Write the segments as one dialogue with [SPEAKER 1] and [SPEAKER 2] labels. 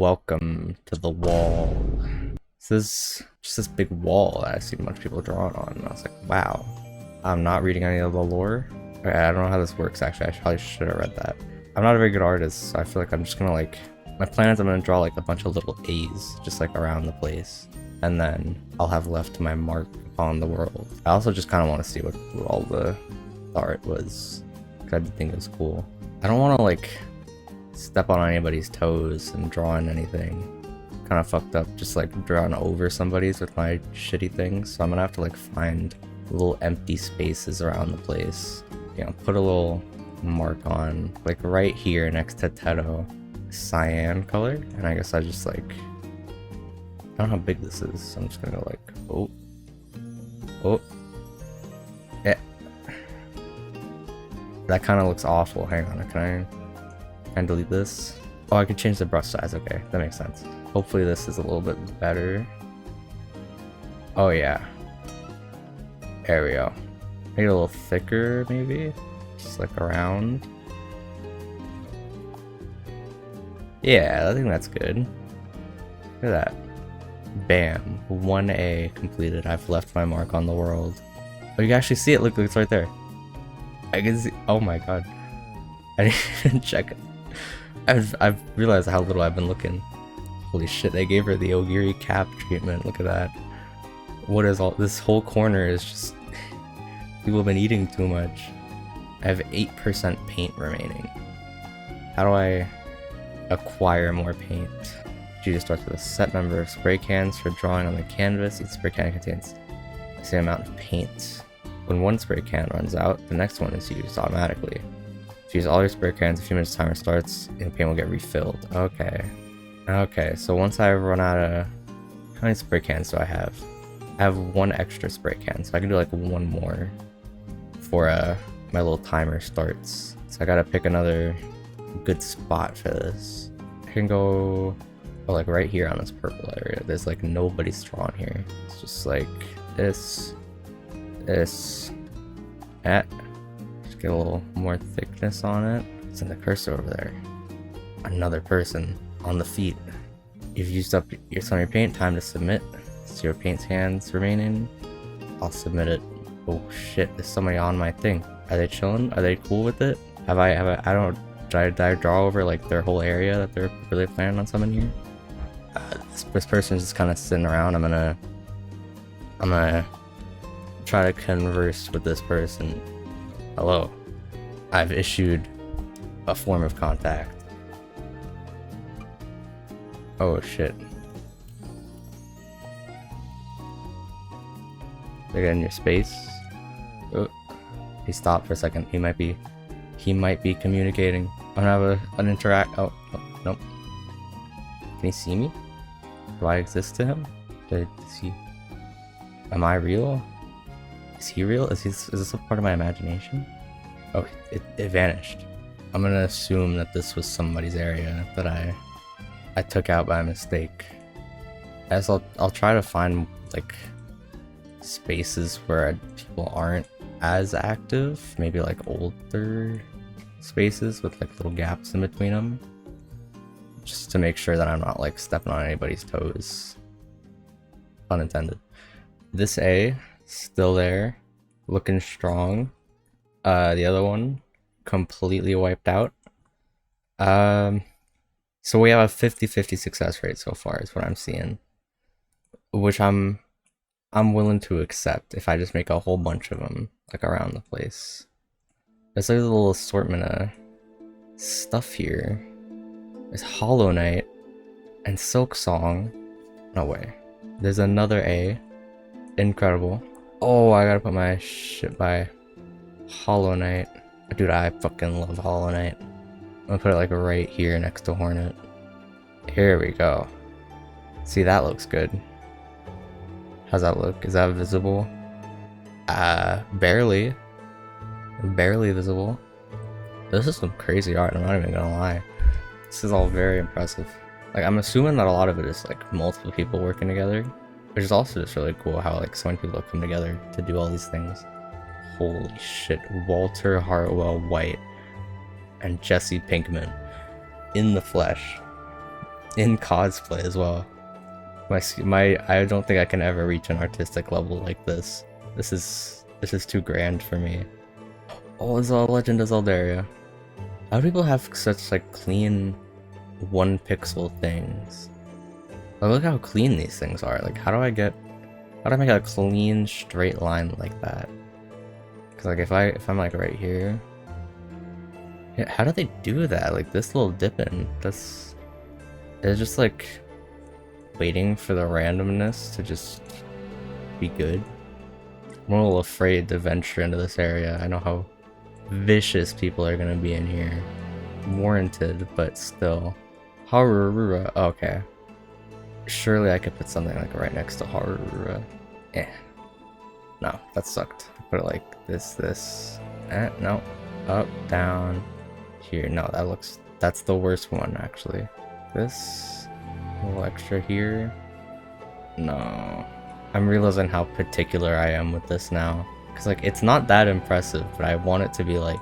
[SPEAKER 1] Welcome to the wall. This is just this big wall that I see a bunch of people drawing on, and I was like, wow. I'm not reading any of the lore. Okay, I don't know how this works actually. I probably should have read that. I'm not a very good artist, so I feel like I'm just gonna my plan is I'm gonna draw like a bunch of little A's just like around the place, and then I'll have left my mark upon the world. I also just kind of want to see what all the art was, because I did think it was cool. I don't want to like step on anybody's toes and draw in anything. Kind of fucked up just like drawing over somebody's with my shitty things, so I'm gonna have to like find little empty spaces around the place. You know, put a little mark on like right here next to Teto, cyan color, and I guess I just like, I don't know how big this is, so I'm just gonna go like, oh yeah, that kind of looks awful. Hang on, can I delete this? Oh, I can change the brush size. Okay, that makes sense. Hopefully this is a little bit better. Oh yeah, there we go. Make it a little thicker maybe, just like around. Yeah, I think that's good. Look at that. Bam, 1A completed. I've left my mark on the world. Oh, you can actually see it. Look, it's right there. I can see. Oh my god, I didn't even check it. I've realized how little I've been looking. Holy shit, they gave her the Ogiri cap treatment. Look at that. What is all this whole corner is just people have been eating too much. I have 8% paint remaining. How do I acquire more paint? You just start with a set number of spray cans for drawing on the canvas. Each spray can contains the same amount of paint. When one spray can runs out, the next one is used automatically. If you use all your spray cans, a few minutes timer starts and the paint will get refilled. Okay, so once I run out of, how many spray cans do I have? I have one extra spray can, so I can do like one more before my little timer starts. So I gotta pick another good spot for this. I can go like right here on this purple area. There's like nobody's drawn here. It's just like this, that. Just get a little more thickness on it. Send the cursor over there. Another person on the feet. You've used up some of your paint. Time to submit. 0 paint hands remaining. I'll submit it. Oh shit, there's somebody on my thing. Are they chilling? Are they cool with it? Did I draw over like their whole area that they're really planning on something here? This person's just kind of sitting around. I'm gonna try to converse with this person. Hello, I've issued a form of contact. Oh shit. They get in your space. Oh, he stopped for a second. He might be communicating. I'm gonna have an interact. Oh, nope. Can he see me? Do I exist to him? Am I real? Is he real? Is this a part of my imagination? Oh, it vanished. I'm gonna assume that this was somebody's area that I took out by mistake. As I'll try to find like spaces where people aren't as active, maybe like older spaces with like little gaps in between them, just to make sure that I'm not like stepping on anybody's toes. Pun intended. This A still there, looking strong. The other one completely wiped out. So we have a 50-50 success rate so far is what I'm seeing, which I'm willing to accept if I just make a whole bunch of them like around the place. There's like a little assortment of stuff here. There's Hollow Knight and Silksong. No way. There's another A. Incredible. Oh, I gotta put my shit by Hollow Knight. Dude, I fucking love Hollow Knight. I'm gonna put it like right here next to Hornet. Here we go. See, that looks good. How's that look? Is that visible? Barely visible. This is some crazy art, I'm not even gonna lie. This is all very impressive. Like, I'm assuming that a lot of it is like multiple people working together, which is also just really cool how like so many people have come together to do all these things. Holy shit, Walter Hartwell White and Jesse Pinkman in the flesh. in cosplay as well. I don't think I can ever reach an artistic level like this. This is too grand for me. Oh, it's all Legend of Zeldaria. How do people have such like clean 1 pixel things? Oh, look how clean these things are. Like, how do I make a clean straight line like that? Cause like if I'm like right here, yeah, how do they do that? Like this little dip in, it's just like waiting for the randomness to just be good. I'm a little afraid to venture into this area. I know how vicious people are gonna be in here. Warranted, but still. Harurura. Okay. Surely I could put something like right next to Harurura. Eh. No, that sucked. Put it like this. No. Up, down, here. No, that's the worst one actually. This, a little extra here. No. I'm realizing how particular I am with this now. Cause like, it's not that impressive, but I want it to be like,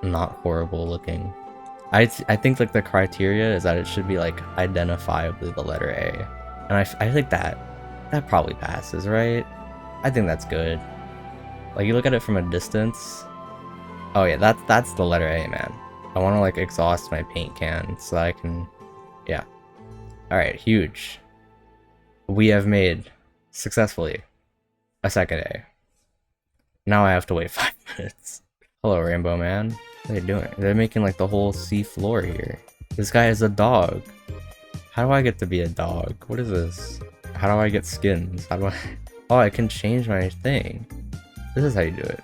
[SPEAKER 1] not horrible looking. I think like the criteria is that it should be like identifiably the letter A. And I think that probably passes, right? I think that's good. Like you look at it from a distance. Oh yeah, that's the letter A, man. I want to like exhaust my paint can so I can, yeah. All right, huge. We have made successfully a second A. Now I have to wait 5 minutes. Hello, Rainbow Man. What are they doing? They're making like the whole sea floor here. This guy is a dog. How do I get to be a dog? What is this? How do I get skins? How do I... Oh, I can change my thing. This is how you do it.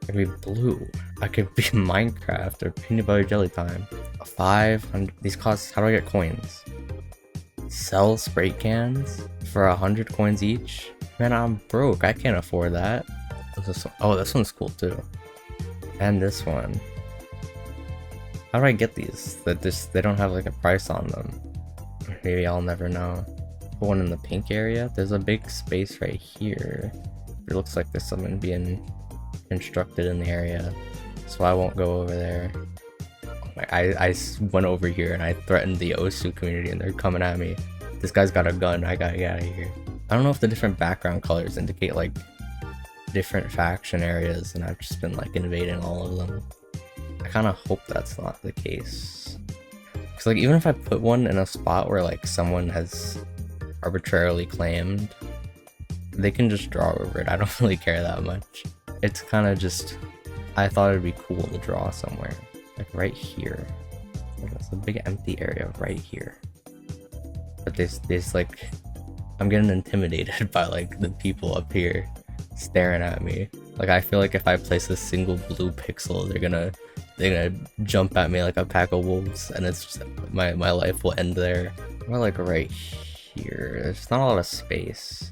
[SPEAKER 1] I could be blue. I could be Minecraft or peanut butter jelly time. 500. These costs. How do I get coins? Sell spray cans for 100 coins each. Man, I'm broke. I can't afford that. Oh, this one's cool too. And this one. How do I get these? They don't have like a price on them. Maybe I'll never know. The one in the pink area. There's a big space right here. It looks like there's something being constructed in the area, so I won't go over there. I went over here and I threatened the Osu community and they're coming at me. This guy's got a gun. I gotta get out of here. I don't know if the different background colors indicate like different faction areas, and I've just been like invading all of them. I kind of hope that's not the case. Because like even if I put one in a spot where like someone has arbitrarily claimed, they can just draw over it. I don't really care that much. It's kind of just, I thought it'd be cool to draw somewhere. Like right here. There's a big empty area right here. But there's like, I'm getting intimidated by like the people up here staring at me. Like I feel like if I place a single blue pixel, they're gonna jump at me like a pack of wolves, and it's just my life will end there. Or like right here. There's not a lot of space.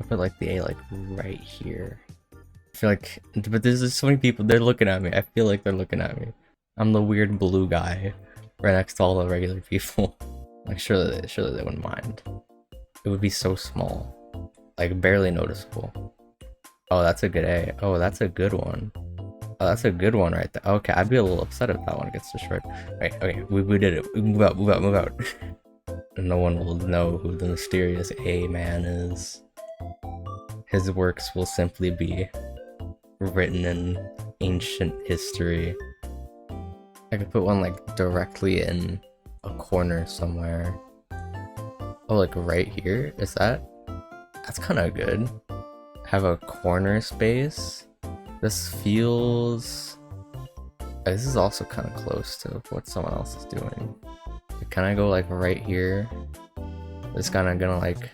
[SPEAKER 1] I put like the A like right here. I feel like, but there's just so many people. They're looking at me. I feel like they're looking at me. I'm the weird blue guy right next to all the regular people. Like surely they wouldn't mind. It would be so small, like barely noticeable. Oh, that's a good A. Oh, that's a good one. Oh, that's a good one right there. Okay, I'd be a little upset if that one gets destroyed. Right, okay, we did it. We move out. No one will know who the mysterious A man is. His works will simply be written in ancient history. I could put one like directly in a corner somewhere. Oh, like right here? Is that? That's kind of good. Have a corner space. This feels... This is also kind of close to what someone else is doing. Can I go like right here? This kind of gonna like...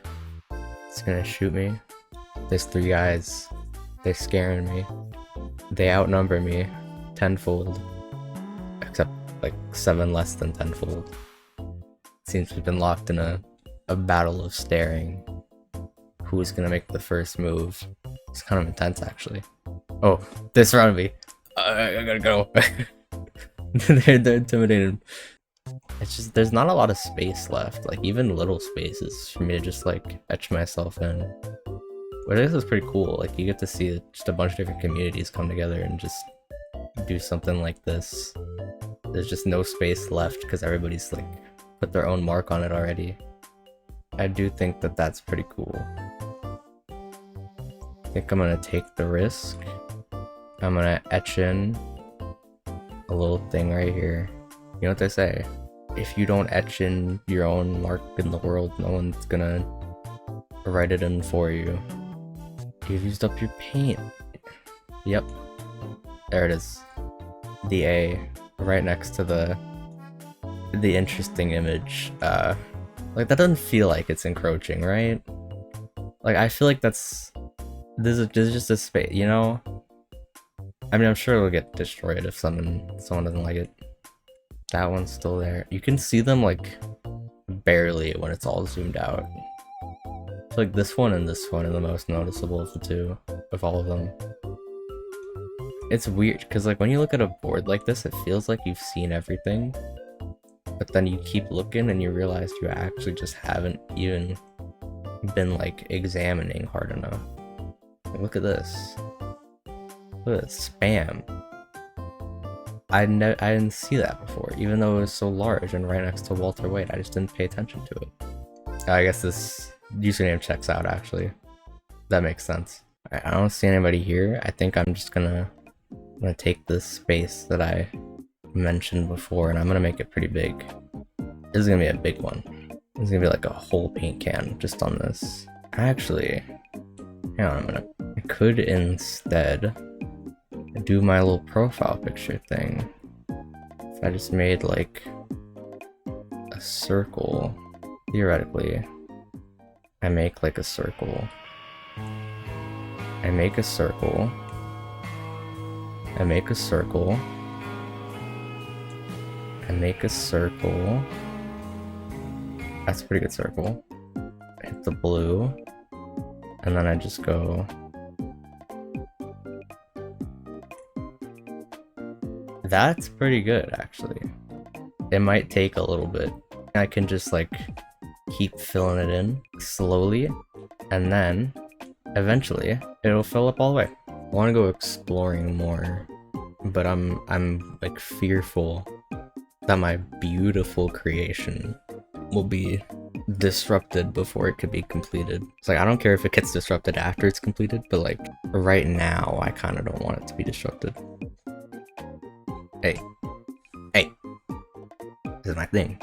[SPEAKER 1] It's gonna shoot me. There's 3 guys. They're scaring me. They outnumber me tenfold. Except like 7 less than tenfold. Seems we've been locked in a battle of staring. Who's gonna make the first move? It's kind of intense actually. Oh, they surrounded me. I gotta go. they're intimidated. It's just, there's not a lot of space left. Like even little spaces for me to just like etch myself in. But this is pretty cool. Like you get to see just a bunch of different communities come together and just do something like this. There's just no space left because everybody's like put their own mark on it already. I do think that that's pretty cool. I think I'm gonna take the risk. I'm gonna etch in a little thing right here. You know what they say? If you don't etch in your own mark in the world, no one's gonna write it in for you. You've used up your paint. Yep. There it is. The A right next to the interesting image. Like that doesn't feel like it's encroaching, right? Like I feel like this is just a space, you know? I mean, I'm sure it'll get destroyed if someone doesn't like it. That one's still there. You can see them like barely when it's all zoomed out. I feel like this one and this one are the most noticeable of the two, of all of them. It's weird because like when you look at a board like this, it feels like you've seen everything, but then you keep looking and you realize you actually just haven't even been like examining hard enough. Like, look at this. Look at this. Spam. I didn't see that before, even though it was so large and right next to Walter White. I just didn't pay attention to it. I guess this username checks out, actually. That makes sense. Alright, I don't see anybody here. I think I'm just gonna take this space that I mentioned before and I'm gonna make it pretty big. This is gonna be a big one. This is gonna be like a whole paint can just on this. Actually, hang on, I could instead do my little profile picture thing. If I just made like a circle, theoretically, I make like a circle. I make a circle. I make a circle. I make a circle. That's a pretty good circle. Hit the blue. And then I just go. That's pretty good, actually. It might take a little bit. I can just like keep filling it in slowly, and then eventually it'll fill up all the way. I want to go exploring more, but I'm like fearful that my beautiful creation will be disrupted before it could be completed. It's like I don't care if it gets disrupted after it's completed, but like right now I kind of don't want it to be disrupted. Hey, this is my thing.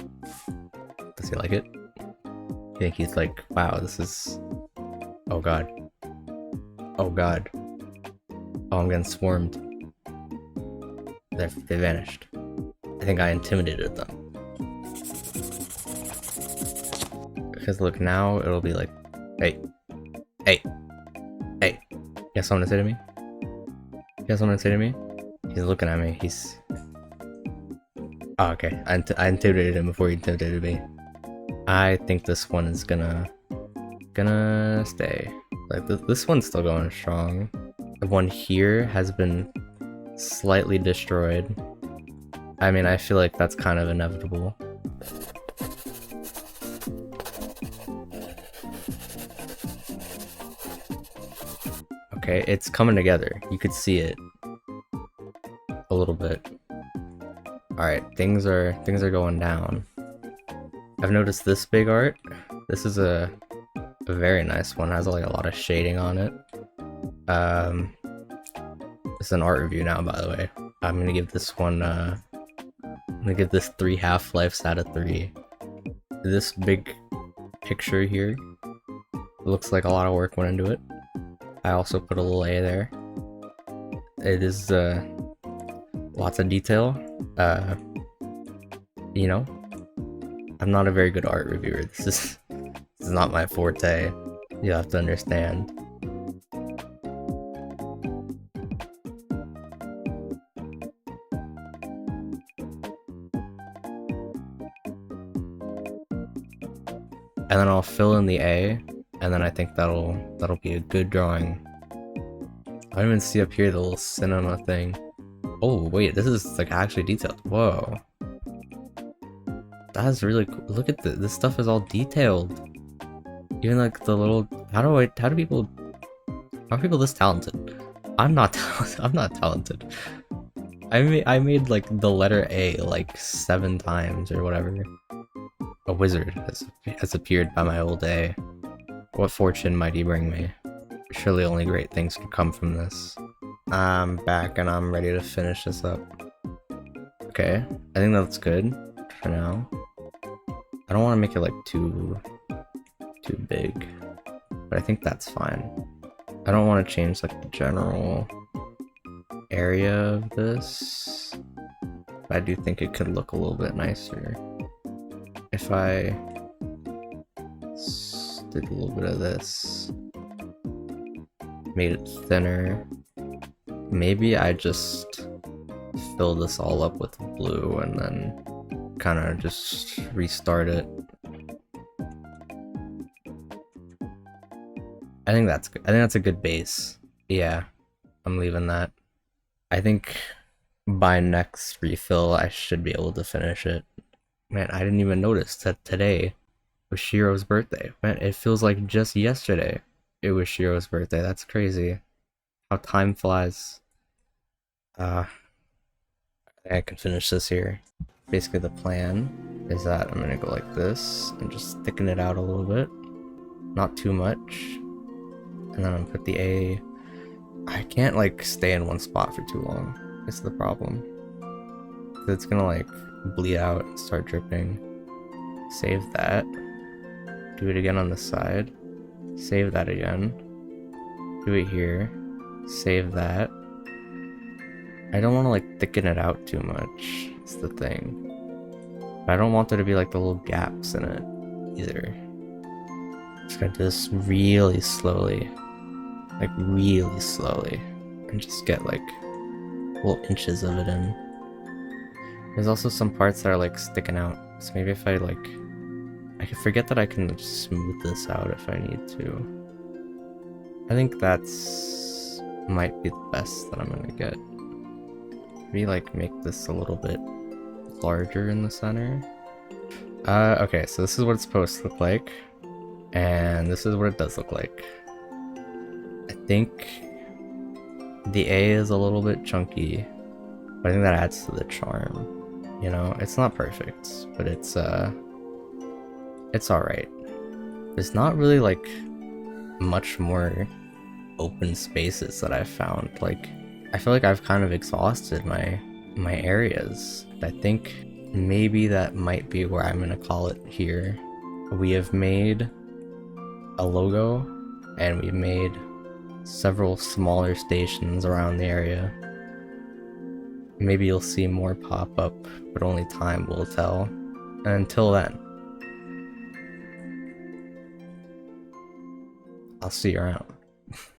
[SPEAKER 1] Does he like it? I think he's like, wow, this is, oh god, oh god, oh I'm getting swarmed. They vanished. I think I intimidated them. Because look, now it'll be like, hey, you got something to say to me? You got something to say to me? He's looking at me, he's... Oh, okay, I intimidated him before he intimidated me. I think this one is gonna stay. Like, this one's still going strong. The one here has been slightly destroyed. I mean, I feel like that's kind of inevitable. Okay, it's coming together. You could see it a little bit. Alright, things are going down. I've noticed this big art. This is a very nice one. It has like a lot of shading on it. It's an art review now, by the way. I'm gonna give this one I'm gonna give this 3 half-lives out of 3. This big picture here looks like a lot of work went into it. I also put a little A there. It is lots of detail. You know, I'm not a very good art reviewer. This is not my forte. You have to understand. And then I'll fill in the A, and then I think that'll be a good drawing. I don't even see up here the little cinema thing. Oh wait, this is like actually detailed. Whoa. That's really cool. Look at this. This stuff is all detailed. Even like the little. How are people this talented? I'm not talented. I'm not talented. I made like the letter A like 7 times or whatever. A wizard has appeared by my old A. What fortune might he bring me? Surely only great things could come from this. I'm back and I'm ready to finish this up. Okay, I think that's good for now. I don't want to make it like too big, but I think that's fine. I don't want to change like the general area of this, but I do think it could look a little bit nicer if I did a little bit of this, made it thinner. Maybe I just fill this all up with blue and then kind of just restart it. I think that's good. I think that's a good base. Yeah, I'm leaving that. I think by next refill I should be able to finish it. Man, I didn't even notice that today was Shiro's birthday. Man, it feels like just yesterday it was Shiro's birthday. That's crazy. How time flies. I think I can finish this here. Basically the plan is that I'm gonna go like this and just thicken it out a little bit. Not too much. And then I'm gonna put the A. I can't like stay in one spot for too long. It's the problem. It's gonna like bleed out and start dripping. Save that. Do it again on the side. Save that again. Do it here. Save that. I don't want to like thicken it out too much. It's the thing. But I don't want there to be like the little gaps in it either. Just gonna do this really slowly. Like really slowly. And just get like little inches of it in. There's also some parts that are like sticking out. So maybe if I like... I can forget that I can just smooth this out if I need to. I think that's... might be the best that I'm gonna get. Maybe like make this a little bit larger in the center. Okay, so this is what it's supposed to look like. And this is what it does look like. I think the A is a little bit chunky, but I think that adds to the charm. You know, it's not perfect, but it's alright. There's not really like much more open spaces that I've found. Like, I feel like I've kind of exhausted my areas. I think maybe that might be where I'm gonna call it here. We have made a logo and we've made several smaller stations around the area. Maybe you'll see more pop up, but only time will tell. And until then, I'll see you around.